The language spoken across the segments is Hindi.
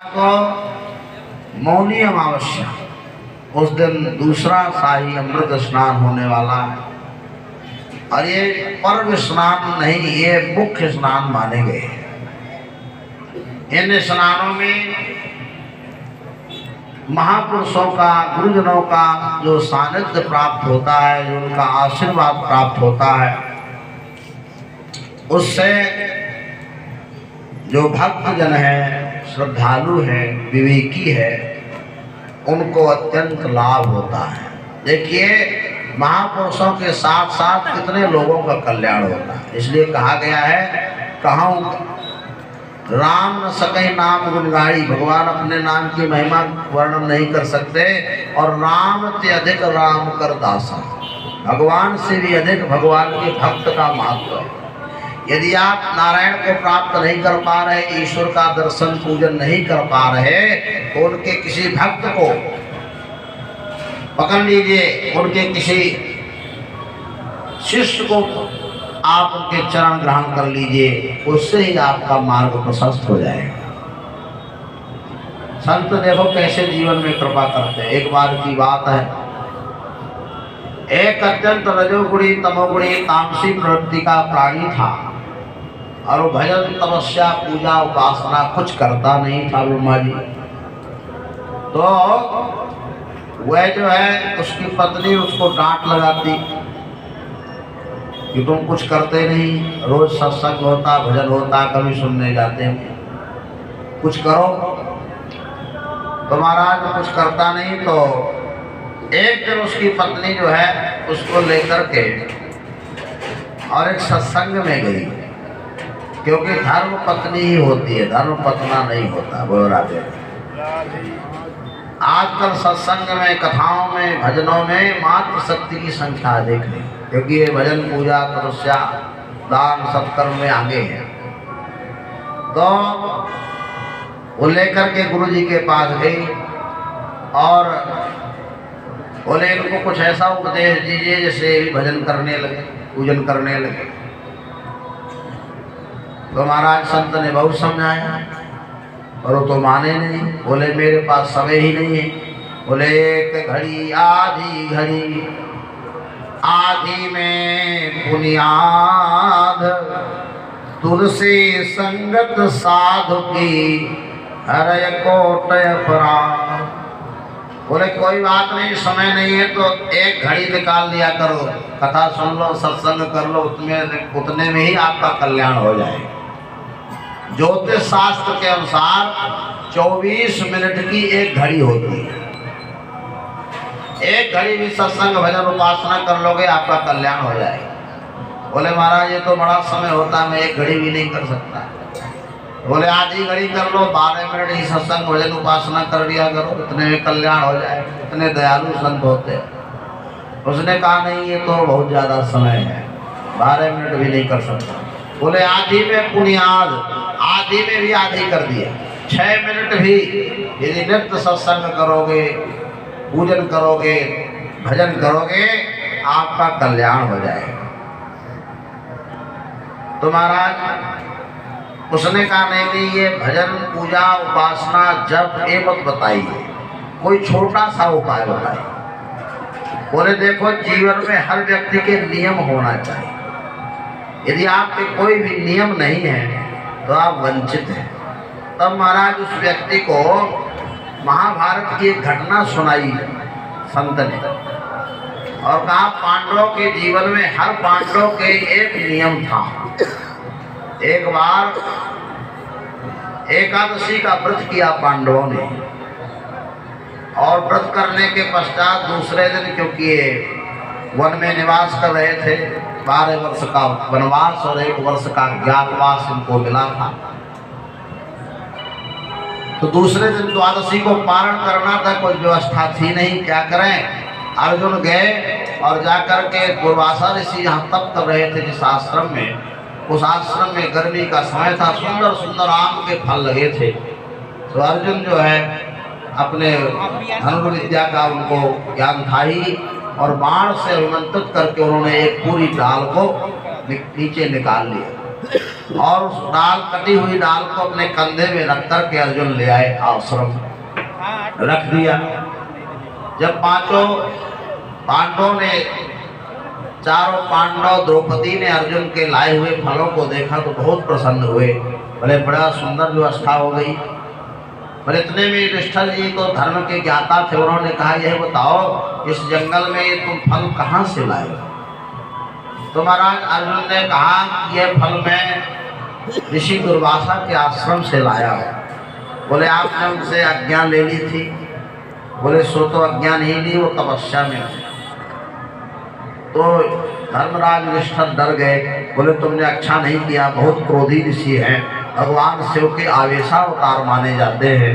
को मौनी अमावस्या, उस दिन दूसरा शाही अमृत स्नान होने वाला है। और ये पर्व स्नान नहीं, ये मुख्य स्नान माने गए हैं। इन स्नानों में महापुरुषों का, गुरुजनों का जो सानिध्य प्राप्त होता है, जो उनका आशीर्वाद प्राप्त होता है, उससे जो भक्तजन है, श्रद्धालु है, विवेकी है, उनको अत्यंत लाभ होता है। देखिए, महापुरुषों के साथ साथ कितने लोगों का कल्याण होता है। इसलिए कहा गया है, कहूँ राम न सके नाम गुणगाई, भगवान अपने नाम की महिमा वर्णन नहीं कर सकते। और राम से अधिक राम कर दासा, भगवान से भी अधिक भगवान के भक्त का महत्व है। यदि आप नारायण को प्राप्त नहीं कर पा रहे, ईश्वर का दर्शन पूजन नहीं कर पा रहे, तो उनके किसी भक्त को पकड़ लीजिए, उनके किसी शिष्य को आप उनके चरण ग्रहण कर लीजिए, उससे ही आपका मार्ग प्रशस्त हो जाएगा। संत देखो कैसे जीवन में कृपा करते हैं। एक बार की बात है, एक अत्यंत रजोगुणी तमोगुणी तामसी प्रवृत्ति का प्राणी था, और वो भजन तपस्या पूजा उपासना कुछ करता नहीं था ब्रह्मा जी। तो वह जो है, उसकी पत्नी उसको डांट लगाती कि तुम कुछ करते नहीं, रोज सत्संग होता, भजन होता, कभी सुनने जाते हैं, कुछ करो। तो महाराज कुछ करता नहीं। तो एक दिन उसकी पत्नी जो है, उसको लेकर के और एक सत्संग में गई, क्योंकि धर्म पत्नी ही होती है, धर्म पत्ना नहीं होता। बोलो राधे। आजकल सत्संग में, कथाओं में, भजनों में मातृशक्ति की संख्या अधिक है, क्योंकि ये भजन पूजा तपस्या दान सत्कर्म में आगे हैं। तो वो लेकर के गुरु जी के पास गई और बोले, इनको कुछ ऐसा उपदेश दीजिए जैसे भजन करने लगे, पूजन करने लगे। तो महाराज संत ने बहुत समझाया, और वो तो माने नहीं। बोले, मेरे पास समय ही नहीं है। बोले, एक घड़ी आधी घड़ी, आधी में बुनियाद, तुलसी संगत साधु की हरय कोट अपराध। बोले, कोई बात नहीं, समय नहीं है तो एक घड़ी निकाल लिया करो, कथा सुन लो, सत्संग कर लो, उतने में ही आपका कल्याण हो जाएगा। ज्योतिष शास्त्र के अनुसार 24 मिनट की एक घड़ी होती है। एक घड़ी भी सत्संग भजन उपासना कर लोगे, आपका कल्याण हो जाएगा। बोले, महाराज ये तो बड़ा समय होता है, मैं एक घड़ी भी नहीं कर सकता। बोले, आधी घड़ी कर लो, 12 मिनट ही सत्संग भजन उपासना कर लिया करो, इतने में कल्याण हो जाएगा। इतने दयालु संत होते हैं। उसने कहा, नहीं ये तो बहुत ज़्यादा समय है, 12 मिनट भी नहीं कर सकता। बोले, आधी में बुनियाद, आधी में भी आधी कर दिया। 6 मिनट भी यदि नित्य सत्संग करोगे, पूजन करोगे, भजन करोगे, आपका कल्याण हो जाएगा। तो महाराज उसने कहा, नहीं ये भजन पूजा उपासना जब ये मत बताइए, कोई छोटा सा उपाय बताइए। बोले, देखो जीवन में हर व्यक्ति के नियम होना चाहिए। यदि आपके कोई भी नियम नहीं है तो आप वंचित हैं। तब महाराज उस व्यक्ति को महाभारत की एक घटना सुनाई संत ने, और कहा, पांडवों के जीवन में हर पांडव के एक नियम था। एक बार एकादशी का व्रत किया पांडवों ने, और व्रत करने के पश्चात दूसरे दिन, क्योंकि ये वन में निवास कर रहे थे, 12 वर्ष का वनवास और 1 वर्ष का ज्ञातवास इनको मिला था, तो दूसरे दिन द्वादशी को पारण करना था। कोई व्यवस्था थी नहीं, क्या करें। अर्जुन गए और जाकर के दुर्वासा ऋषि यहाँ तप कर रहे थे जिस आश्रम में, उस आश्रम में गर्मी का समय था, सुंदर सुंदर आम के फल लगे थे। तो अर्जुन जो है अपने धनुर्विद्या का उनको ज्ञान था ही, और बाण से अभिमंत्रित करके उन्होंने एक पूरी डाल को नीचे निकाल लिया। और उस डाल कटी हुई डाल को अपने कंधे में रख कर के अर्जुन ले आए, आश्रम रख दिया। जब पांचों पांडवों ने, चारों पांडव, द्रौपदी ने अर्जुन के लाए हुए फलों को देखा तो बहुत प्रसन्न हुए। बोले बड़ा सुंदर व्यवस्था हो गई। पर इतने में युधिष्ठिर जी तो धर्म के ज्ञाता थे, उन्होंने कहा यह बताओ इस जंगल में ये तुम फल कहाँ से लाए? तो महाराज अर्जुन ने कहा यह फल मैं ऋषि दुर्वासा के आश्रम से लाया है। बोले आपने उनसे आज्ञा ले ली थी? बोले सो तो आज्ञा नहीं ली, वो तपस्या में थे। तो धर्मराज युधिष्ठिर डर गए। बोले तुमने अच्छा नहीं किया, बहुत क्रोधी ऋषि हैं, भगवान शिव के आवेशावतार माने जाते हैं।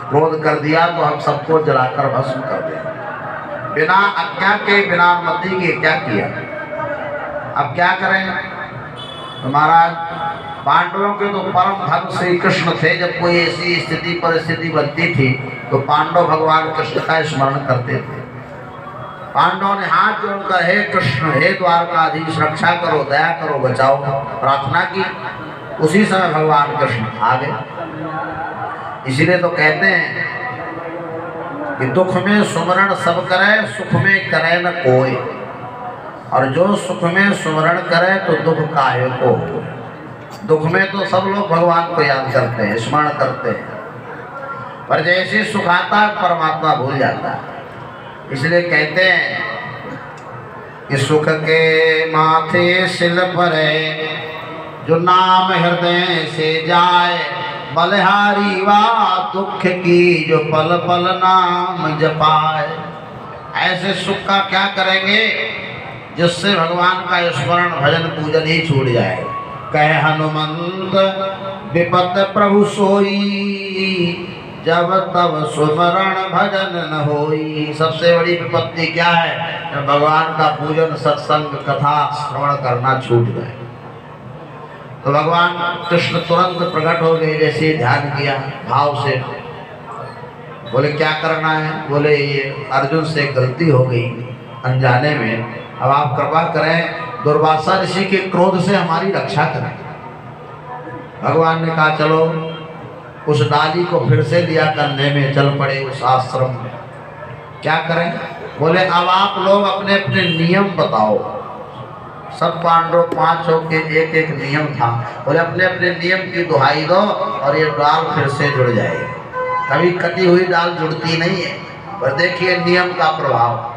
क्रोध कर दिया तो हम सबको जलाकर भस्म कर दें। बिना आज्ञा के, बिना अनुमति के क्या किया? अब क्या करें? तो महाराज पांडवों के तो परम भक्त श्री कृष्ण थे। जब कोई ऐसी स्थिति परिस्थिति बनती थी तो पांडव भगवान कृष्ण का स्मरण करते थे। पांडवों ने हाथ जोड़कर हे कृष्ण, हे द्वारकाधीश, रक्षा करो, दया करो, बचाओ, प्रार्थना की। उसी समय भगवान कृष्ण आ गए। इसीलिए तो कहते हैं कि दुख में सुमरण सब करे, सुख में करे न कोई। और जो सुख में सुमरण करे तो दुख काहे को हो। दुख में तो सब लोग भगवान को याद करते हैं, स्मरण करते हैं, पर जैसे सुख आता है परमात्मा भूल जाता है। इसलिए कहते हैं कि सुख के माथे सिल परे, जो नाम हृदय से जाए, बलिहारी वा दुख की, जो पल पल नाम जपाए। ऐसे सुख का क्या करेंगे जिससे भगवान का स्मरण भजन पूजन ही छूट जाए। कहे हनुमंत विपत प्रभु सोई, जब तब सुमरण भजन न होई। सबसे बड़ी विपत्ति क्या है? जब भगवान का पूजन, सत्संग, कथा श्रवण करना छूट जाए। तो भगवान कृष्ण तुरंत प्रकट हो गए, जैसे ध्यान किया भाव से। बोले क्या करना है? बोले ये अर्जुन से गलती हो गई अनजाने में, अब आप कृपा करें, दुर्वासा ऋषि के क्रोध से हमारी रक्षा करें। भगवान ने कहा चलो। उस डाली को फिर से लिया कंधे में, चल पड़े उस आश्रम में। क्या करें? बोले अब आप लोग अपने अपने नियम बताओ। सब पांडव पांचों के एक एक नियम था। बोले अपने अपने नियम की दुहाई दो और ये डाल फिर से जुड़ जाएगी। कभी कटी हुई डाल जुड़ती नहीं है, पर देखिए नियम का प्रभाव।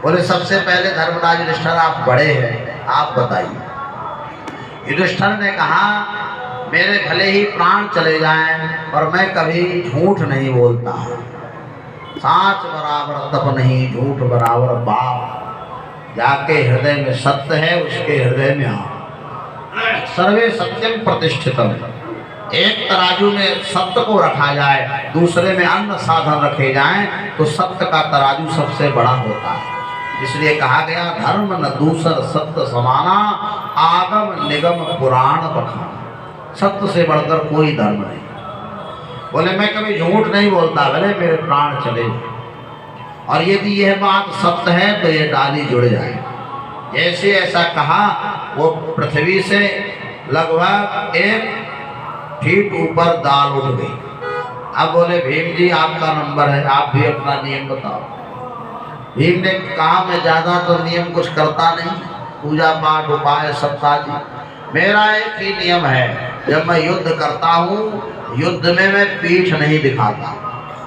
बोले सबसे पहले धर्मराज युधिष्ठिर आप बड़े हैं, आप बताइए। युधिष्ठिर ने कहा मेरे भले ही प्राण चले जाएं पर मैं कभी झूठ नहीं बोलता। साच बराबर तप नहीं, झूठ बराबर बाप। जाके हृदय में सत्य है उसके हृदय में आओ। सर्वे सत्यम प्रतिष्ठितम। एक तराजू में सत्य को रखा जाए, दूसरे में अन्य साधन रखे जाएं तो सत्य का तराजू सबसे बड़ा होता है। इसलिए कहा गया धर्म न दूसर सत्य समाना, आगम निगम पुराण बखाना। सत्य से बढ़कर कोई धर्म नहीं। बोले मैं कभी झूठ नहीं बोलता, भले मेरे प्राण चले, और यदि यह बात सत्य है तो ये डाली जुड़ जाए। जैसे ऐसा कहा वो पृथ्वी से लगभग 1 फीट ऊपर दाल उठ गई। अब बोले भीम जी आपका नंबर है, आप भी अपना नियम बताओ। भीम ने कहा मैं ज्यादा तो नियम कुछ करता नहीं, पूजा पाठ उपाय सप्ताह। मेरा एक ही नियम है, जब मैं युद्ध करता हूँ युद्ध में मैं पीठ नहीं दिखाता।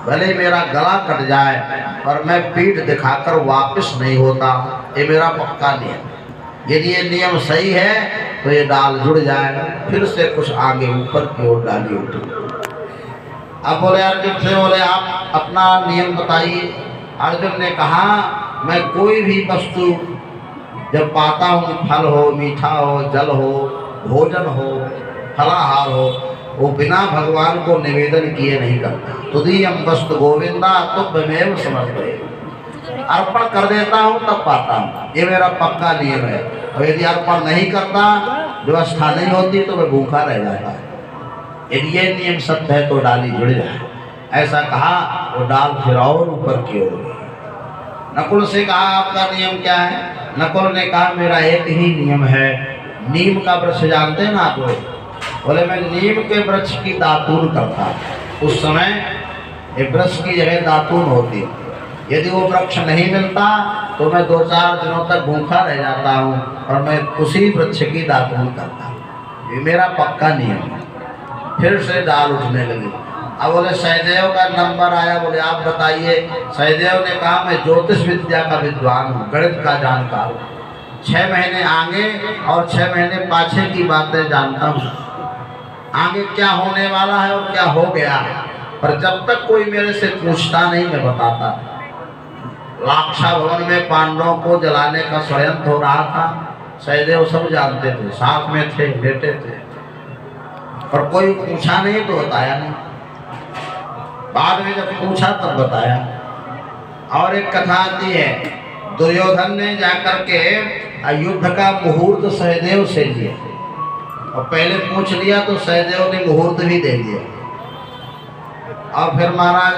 भले मेरा गला कट जाए पर मैं पीठ दिखाकर वापस नहीं होता। ये मेरा पक्का नियम। यदि ये नियम सही है तो ये डाल जुड़ जाए, फिर से कुछ आगे ऊपर की ओर डाली उठी। अब बोले अर्जुन से, बोले आप अपना नियम बताइए। अर्जुन ने कहा मैं कोई भी वस्तु जब पाता हूँ, फल हो, मीठा हो, जल हो, भोजन हो, फलाहार हो, वो बिना भगवान को निवेदन किए नहीं करता। तुदीयम वस्तु गोविंदा तुभ्यमेव समर्पये। अर्पण कर देता हूँ तब पाता हूँ, ये मेरा पक्का नियम है। और यदि अर्पण नहीं करता, व्यवस्था नहीं होती तो मैं भूखा रह जाता है। यदि ये नियम सत्य है तो डाली जुड़ जाए। ऐसा कहा, वो डाल फिर और ऊपर की ओर गई। नकुल से कहा आपका नियम क्या है? नकुल ने कहा मेरा एक ही नियम है। नीम का वृक्ष जानते हैं ना आप लोग? बोले मैं नीम के वृक्ष की दातून करता। उस समय ये वृक्ष की जगह दातून होती, यदि वो वृक्ष नहीं मिलता तो मैं 2-4 दिनों तक भूखा रह जाता हूँ और मैं उसी वृक्ष की दातून करता। ये मेरा पक्का नियम है। फिर से डाल उठने लगी। अब बोले सहदेव का नंबर आया। बोले आप बताइए। सहदेव ने कहा मैं ज्योतिष विद्या का विद्वान हूँ, गणित का जानकार हूँ, 6 महीने आगे और 6 महीने पाछे की बातें जानता हूँ। आगे क्या होने वाला है और क्या हो गया है, पर जब तक कोई मेरे से पूछता नहीं मैं बताता। लाक्षा भवन में पांडवों को जलाने का षड्यंत्र हो रहा था, सहदेव सब जानते थे, साथ में थे, लेटे थे, पर कोई पूछा नहीं तो बताया नहीं। बाद में जब पूछा तब बताया। और एक कथा आती है, दुर्योधन ने जाकर के युद्ध का मुहूर्त सहदेव से लिया और पहले पूछ लिया तो सहदेव ने मुहूर्त भी दे दिया। और फिर महाराज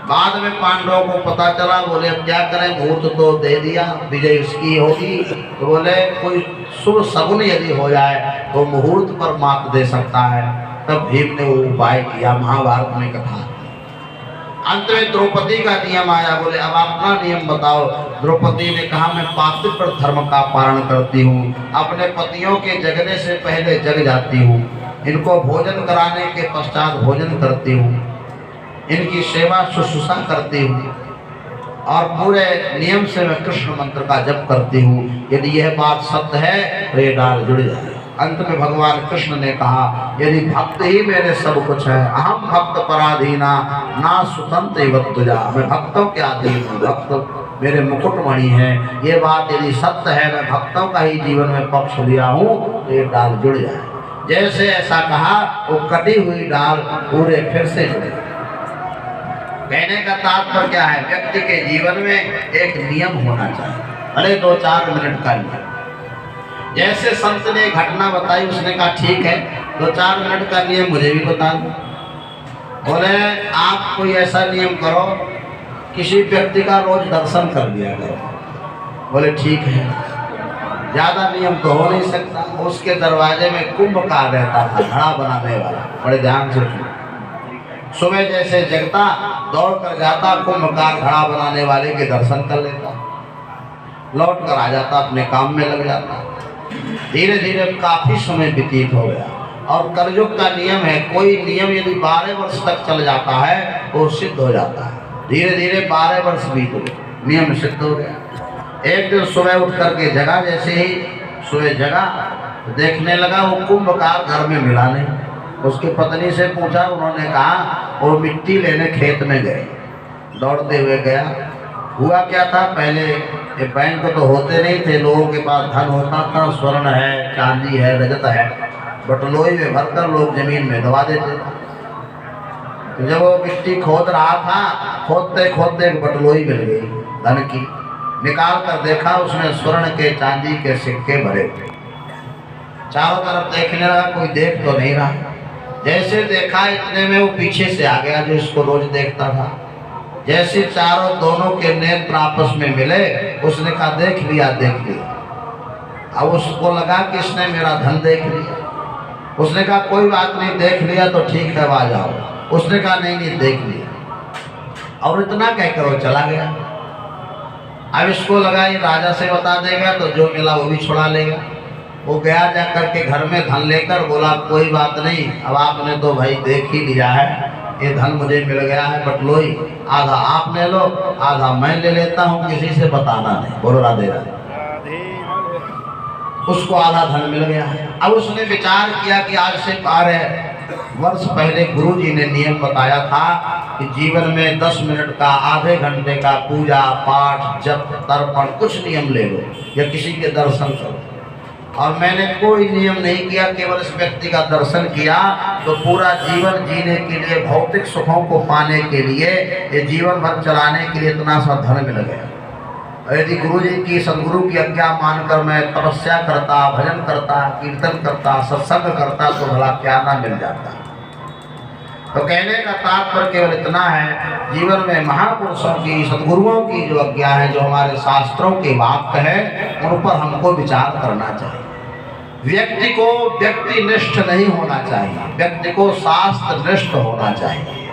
बाद में पांडवों को पता चला। बोले अब क्या करें, मुहूर्त तो दे दिया, विजय उसकी होगी। तो बोले कोई शुभ सगुन यदि हो जाए तो मुहूर्त पर मात दे सकता है। तब भीम ने वो उपाय किया। महाभारत में कथा। अंत में द्रौपदी का नियम आया। बोले अब अपना नियम बताओ। द्रौपदी ने कहा मैं पातिव्रत धर्म का पालन करती हूँ, अपने पतियों के जगने से पहले जग जाती हूँ, इनको भोजन कराने के पश्चात भोजन करती हूँ, इनकी सेवा शुश्रूषा करती हूँ और पूरे नियम से मैं कृष्ण मंत्र का जप करती हूँ। यदि यह बात सत्य है तो ये डाल जुड़ जाए। अंत में भगवान कृष्ण ने कहा यदि भक्त ही मेरे सब कुछ है, अहम भक्त पराधीना ना सुतंत्र वक्तुजा, मैं भक्तों के अधीन हूँ, भक्त मेरे मुकुटमणि है। ये बात यदि सत्य है, मैं भक्तों का ही जीवन में पक्ष लिया हूँ, तो ये डाल जुड़ जाए। जैसे ऐसा कहा वो कटी हुई डाल पूरे फिर से जुड़े। कहने का तात्पर्य क्या है, व्यक्ति के जीवन में एक नियम होना चाहिए, अरे 2-4 मिनट का नियम। जैसे संत ने घटना बताई, उसने कहा ठीक है 2-4 मिनट का नियम मुझे भी बता दो। बोले आप कोई ऐसा नियम करो, किसी व्यक्ति का रोज दर्शन कर दिया करो। बोले ठीक है, ज्यादा नियम तो हो नहीं सकता। उसके दरवाजे में कुंभकार रहता था, घड़ा बनाने वाला, बड़े ध्यान से सुनो। सुबह जैसे जगता दौड़ कर जाता, कुंभकार घड़ा बनाने वाले के दर्शन कर लेता, लौट कर आ जाता, अपने काम में लग जाता। धीरे धीरे काफी समय व्यतीत हो गया। और कलयुग का नियम है, कोई नियम यदि 12 वर्ष तक चल जाता है तो सिद्ध हो जाता है। धीरे धीरे 12 वर्ष बीत गए, नियम सिद्ध हो गया। एक दिन सुबह उठ करके जगा, जैसे ही सुबह जगा देखने लगा वो कुंभकार घर में मिला नहीं। उसकी पत्नी से पूछा, उन्होंने कहा वो मिट्टी लेने खेत में गए। दौड़ते हुए गया। हुआ क्या था, पहले ये बैंक तो होते नहीं थे, लोगों के पास धन होता था, स्वर्ण है, चांदी है, रजत है, बटलोई में भरकर लोग जमीन में दबा देते थे। तो जब वो मिट्टी खोद रहा था, खोदते खोदते एक बटलोई मिल गई धन की। निकाल कर देखा, उसमें स्वर्ण के चांदी के सिक्के भरे थे। चारों तरफ देखने लगा, कोई देख तो नहीं रहा। जैसे देखा इतने में वो पीछे से आ गया जो इसको रोज देखता था। जैसे चारों दोनों के नेत्र आपस में मिले, उसने कहा देख लिया देख लिया। अब उसको लगा कि इसने मेरा धन देख लिया। उसने कहा कोई बात नहीं, देख लिया तो ठीक है, आ जाओ। उसने कहा नहीं नहीं देख लिया। और इतना कहकर वो चला गया। अब इसको लगा ये राजा से बता देगा तो जो मिला वो भी छुड़ा लेगा। वो गया जा करके घर में धन लेकर, बोला कोई बात नहीं, अब आपने तो भाई देख ही लिया है, ये धन मुझे मिल गया है बटलोई, आधा आप ले लो, आधा मैं ले लेता हूँ, किसी से बताना नहीं। बोलो राधे राधे। उसको आधा धन मिल गया है। अब उसने विचार किया कि आज से 12 वर्ष पहले गुरुजी ने नियम बताया था कि जीवन में 10 मिनट का, आधे घंटे का पूजा पाठ जप तर्पण कुछ नियम ले लो या किसी के दर्शन करो। और मैंने कोई नियम नहीं किया, केवल इस व्यक्ति का दर्शन किया तो पूरा जीवन जीने के लिए, भौतिक सुखों को पाने के लिए, ये जीवन भर चलाने के लिए इतना सा धन मिल गया। यदि गुरु जी की, सदगुरु की आज्ञा मानकर मैं तपस्या करता, भजन करता, कीर्तन करता, सत्संग करता तो भला क्या ना मिल जाता। तो कहने का तात्पर्य केवल इतना है, जीवन में महापुरुषों की, सदगुरुओं की जो आज्ञा है, जो हमारे शास्त्रों के वाक्य है, उन पर हमको विचार करना चाहिए। व्यक्ति को व्यक्तिनिष्ठ नहीं होना चाहिए, व्यक्ति को शास्त्रनिष्ठ होना चाहिए।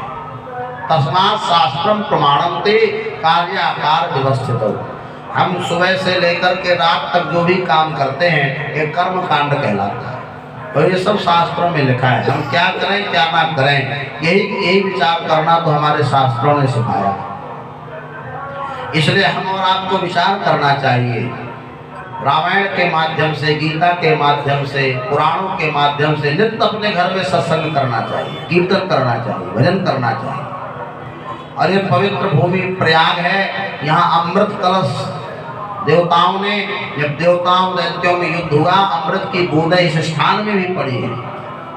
तस्मात् शास्त्रम प्रमाणम ते कार्याकार व्यवस्थित हो। हम सुबह से लेकर के रात तक जो भी काम करते हैं ये कर्म कांड कहलाता है और ये सब शास्त्रों में लिखा है। हम क्या करें क्या ना करें यही विचार करना तो हमारे शास्त्रों ने सिखाया। इसलिए हम और आपको विचार करना चाहिए। रामायण के माध्यम से, गीता के माध्यम से, पुराणों के माध्यम से नित्य अपने घर में सत्संग करना चाहिए, कीर्तन करना चाहिए, भजन करना चाहिए। और ये पवित्र भूमि प्रयाग है, यहाँ अमृत कलश देवताओं ने, जब देवताओं दैत्यों में युद्ध हुआ, अमृत की बूंदें इस स्थान में भी पड़ी है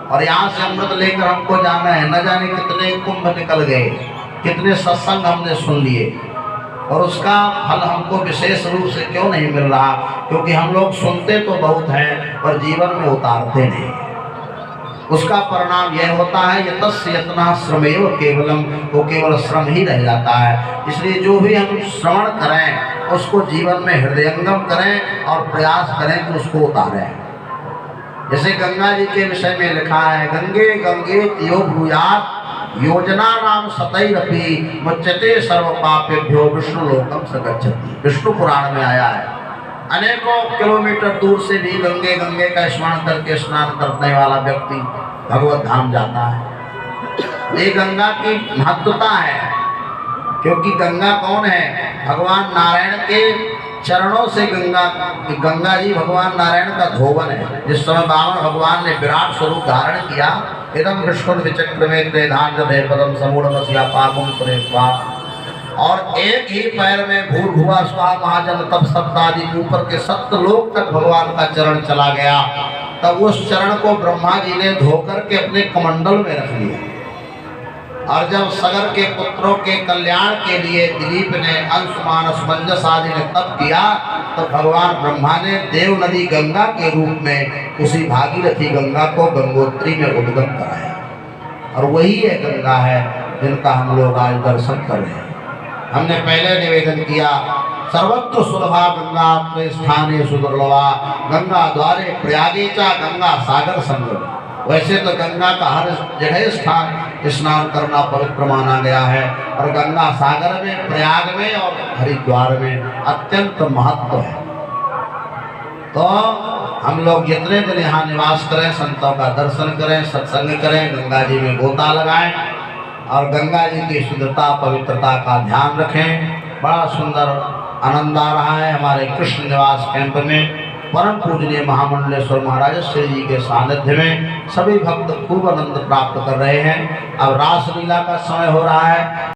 और यहाँ से अमृत लेकर हमको जाना है। न जाने कितने कुंभ निकल गए, कितने सत्संग हमने सुन लिए और उसका फल हमको विशेष रूप से क्यों नहीं मिल रहा? क्योंकि हम लोग सुनते तो बहुत हैं पर जीवन में उतारते नहीं। उसका परिणाम यह होता है यतस्य यतना श्रमेव केवलम, वो केवल श्रम ही रह जाता है। इसलिए जो भी हम श्रवण करें उसको जीवन में हृदयंगम करें और प्रयास करें कि उसको उतारें। जैसे गंगा जी के विषय में लिखा है, गंगे गंगे तियो भूयात् योजना नाम सतैरपि मुच्यते सर्व पापेभ्यो विष्णु लोकम स गच्छति। विष्णु पुराण में आया है। अनेकों किलोमीटर दूर से भी गंगे गंगे का स्मरण करके स्नान करने वाला व्यक्ति भगवत धाम जाता है। ये गंगा की महत्वता है, क्योंकि गंगा कौन है? भगवान नारायण के चरणों से गंगा जी भगवान नारायण का धोवन है। जिस समय बामन भगवान ने विराट स्वरूप धारण किया, इदम विष्णु विचक्र में त्रेधान्य पदम समूढ़ पागुम स्वाहा, और एक ही पैर में भूर्भुवा स्वाहा महाजन तप सप्तादि ऊपर के सप्तलोक तक भगवान का चरण चला गया। तब उस चरण को ब्रह्मा जी ने धोकर के अपने कमंडल में रख लिया। और जब सगर के पुत्रों के कल्याण के लिए दिलीप ने अंशुमान असमंजस आदि ने तप किया, तो भगवान ब्रह्मा ने देव नदी गंगा के रूप में उसी भागीरथी गंगा को गंगोत्री में उद्गम कराया। और वही है गंगा है जिनका हम लोग आज दर्शन कर रहे हैं। हमने पहले निवेदन किया, सर्वत्र सुलभा गंगा स्थाने सुदुर्लभा, गंगा द्वारे प्रयागे चा गंगा सागर संगम। वैसे तो गंगा का हर जगह स्नान करना पवित्र माना गया है, और गंगा सागर में, प्रयाग में और हरिद्वार में अत्यंत महत्व है। तो हम लोग जितने दिन यहाँ निवास करें, संतों का दर्शन करें, सत्संग करें, गंगा जी में गोता लगाएं और गंगा जी की शुद्धता पवित्रता का ध्यान रखें। बड़ा सुंदर आनंद आ रहा है हमारे कृष्ण निवास कैंप में। परम पूजनीय महामंडलेश्वर महाराज श्री जी के सानिध्य में सभी भक्त खूब आनंद प्राप्त कर रहे हैं। अब रासलीला का समय हो रहा है।